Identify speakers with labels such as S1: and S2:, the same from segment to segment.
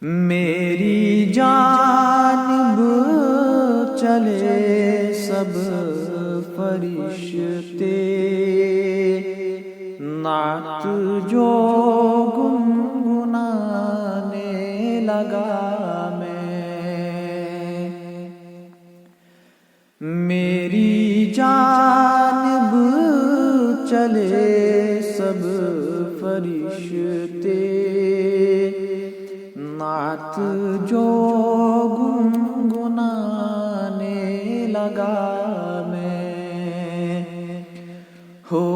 S1: میری جانب چلے سب فرشتے، نعت جو گنگنانے لگا میں، میری جانب چلے سب فرشتے، نعت جو گنگنانے لگا میں، ہو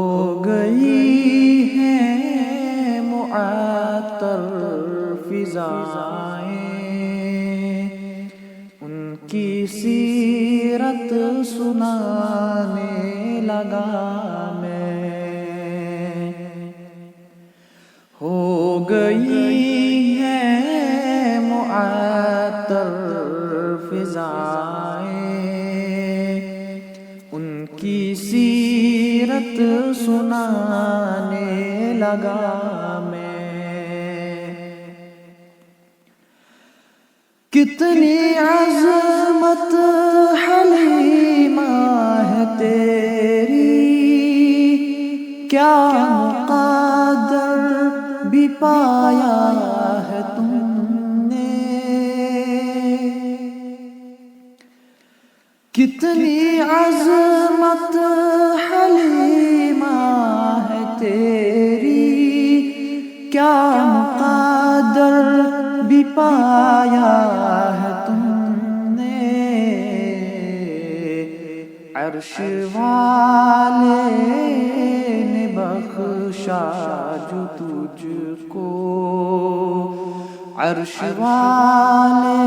S1: گئی ہیں معطر فضائیں، ان کی سیرت سنانے لگا میں، ہو گئی معطر فضائیں، ان کی سیرت سنانے لگا میں، کتنی عظمت حلیمہ ہے تیری، کیا مقدر بھی پایا ہے تم نے، کتنی عظمت حلیمہ ہے تیری، کیا مقدر بھی پایا ہے تم نے، عرش والے نے بخشا جو تجھ کو، عرش والے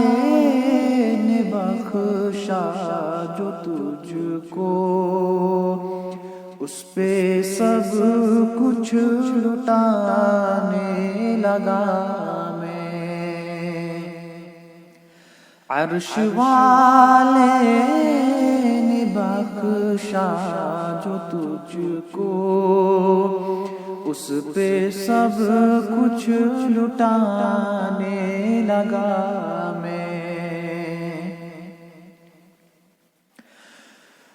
S1: نے بخشا جو تجھ کو، اس پہ سب کچھ لٹانے لگا میں، عرش والے نے بخشا جو تجھ کو، اس پہ سب کچھ لٹانے لگا میں،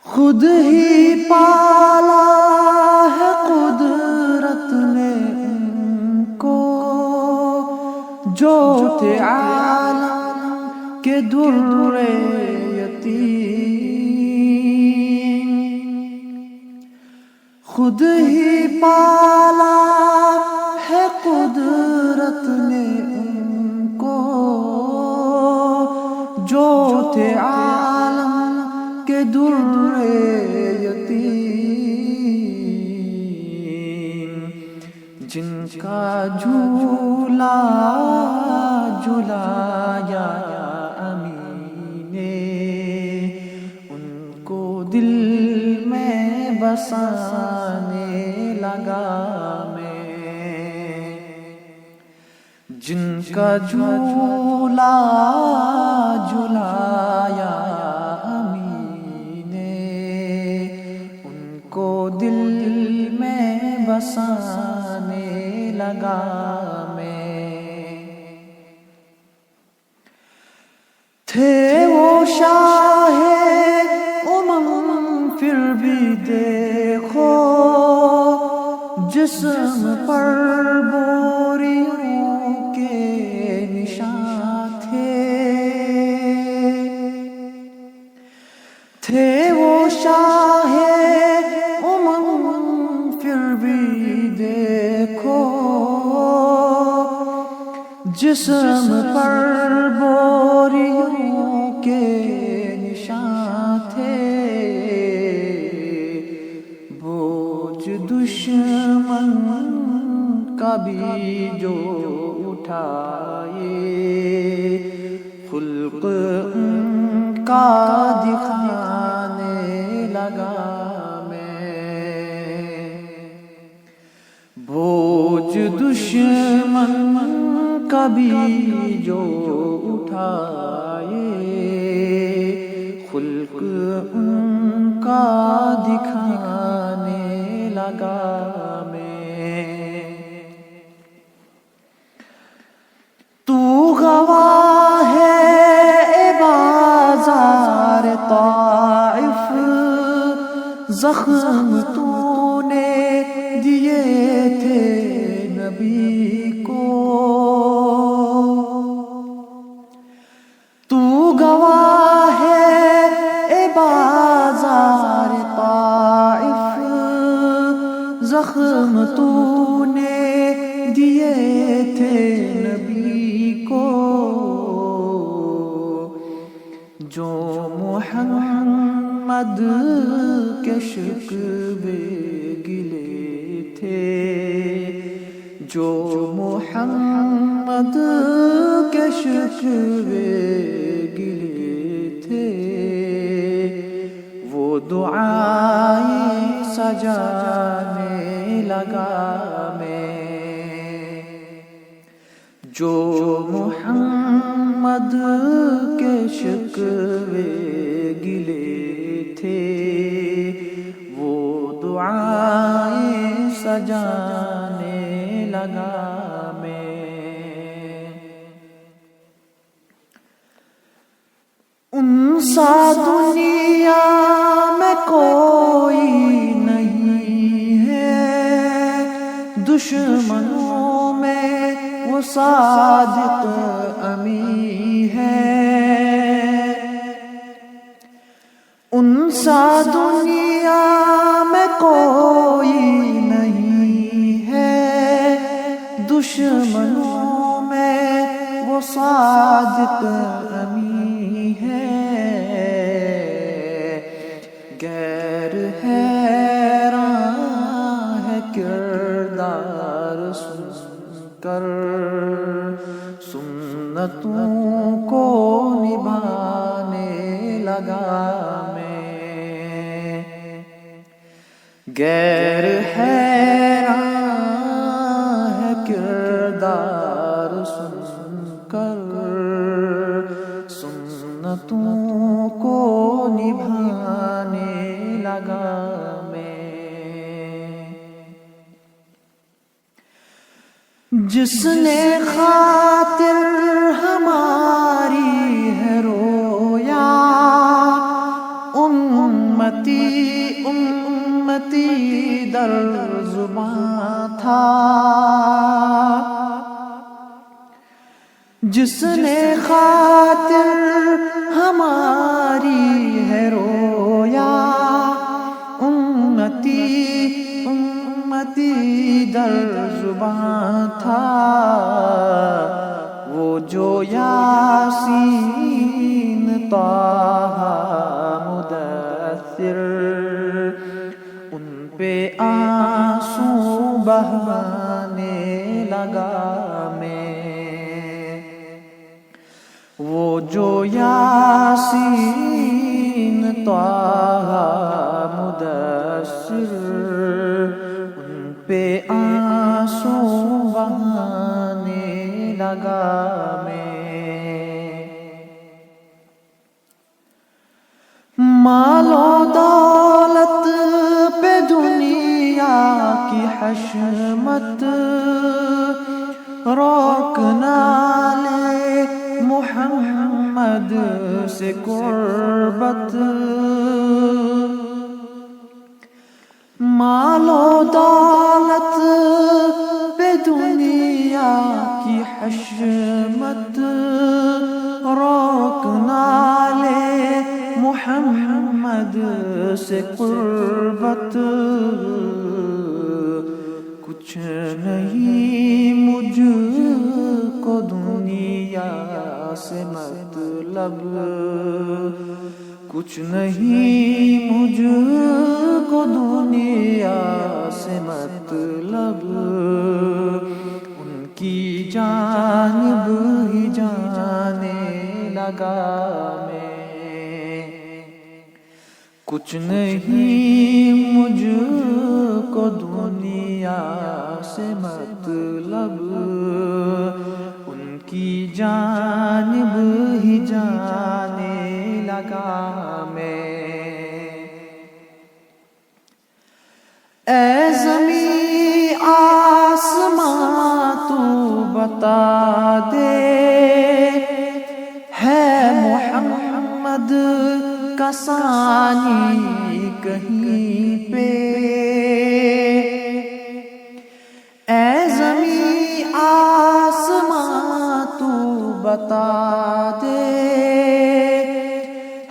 S1: خود ہی پالا ہے قدرت نے ان کو، جو تھے عالم کے در یتیم، خود ہی پالا ہے قدرت نے ان کو، جو تھے عالم کے در یتیم، جن کا جھولا جھلایا امی نے، ان کو دل میں بسانے لگا میں، جن کا جھولا جھلایا امی نے، ان کو دل میں بسانے لگا میں، تھے وہ شاہ امم پھر بھی دیکھو جسم پر بوریوں کے نشان تھے وہ شاہ امم پھر بھی دیکھو جسم پر بوریوں کے نشان تھے، بوجھ دشمن کا بھی جو اٹھائے، خلق ان کا دکھانے لگا میں، بوجھ دشمن کا بھی جو اٹھائے، خلق ان کا دکھانے لگا میں، تو گواہ زخم تو نے دیے تھے نبی کو، تو گواہ ہے اے بازار طائف، زخم تو نے دیے تھے نبی کو، جو محمد کے شکوے گلے تھے، جو محمد کے شکوے گلے تھے، وہ دعائیں سجانے لگا میں، جو محمد کے شکوے گلے تھے، وہ دعائیں سجانے لگا میں۔ ان سا دنیا میں کوئی نہیں ہے، دشمنوں میں وہ صادق امی ہے، ان سا دنیا میں کوئی نہیں ہے، دشمنوں میں وہ صادق امی ہے، غیر حیراں ہے کردار سن کر، سنتوں کو نبھانے لگا میں، غیر حیراں ہے کردار سن کر، سنتوں کو نبھانے لگا میں۔ جس نے خاطر ہماری ہے رویا، امتی امتی در زباں تھا، جس نے خاطر ہماری ہے رویا، امتی امتی در زباں تھا، وہ جو یاسین طہ مدثر، ان پہ آنسو بہانے لگا میں، وہ جو یاسین طہ مدثر، ان پہ آنسو بہانے لگا میں۔ مال و دولت پہ دنیا کی حشمت، روک نہ لے محمد سے قربت، مال و دولت پہ دنیا کی حشمت، روک نہ لے محمد سے قربت، کچھ نہیں مجھ کو دنیا سے مطلب، کچھ نہیں مجھ کو دنیا سے مطلب، ان کی جانب ہی جانے لگا میں، کچھ نہیں مجھ کو دنیا سے مطلب، ان کی جانب ہی جانے لگا میں۔ اے زمین آسمان تو بتا دے، ہے محمد کا ثانی کہیں بتا دے،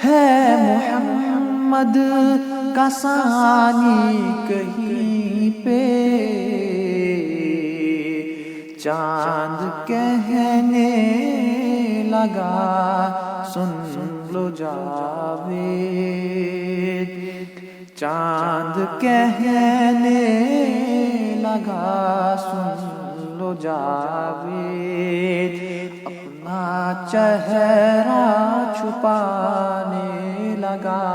S1: ہے محمد کا ثانی کہیں پہ، چاند کہنے لگا سن لو جاوید، چاند کہنے لگا سن لو جاوید، اپنا چہرہ چھپانے لگا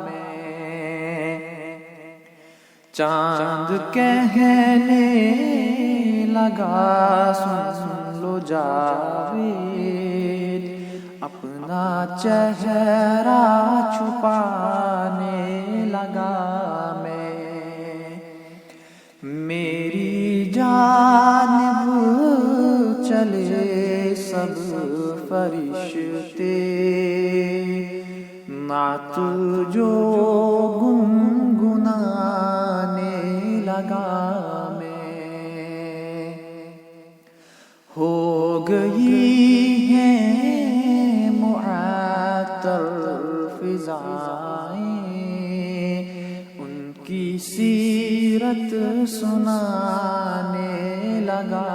S1: میں، چاند کہنے لگا سن لو جاوید، اپنا چہرہ چھپانے لگا میں، میری جانب چلے سب فرشتے، نعت جو گنگنانے لگا میں، ہو گئی ہیں معطر فضائیں، ان کی سیرت سنانے لگا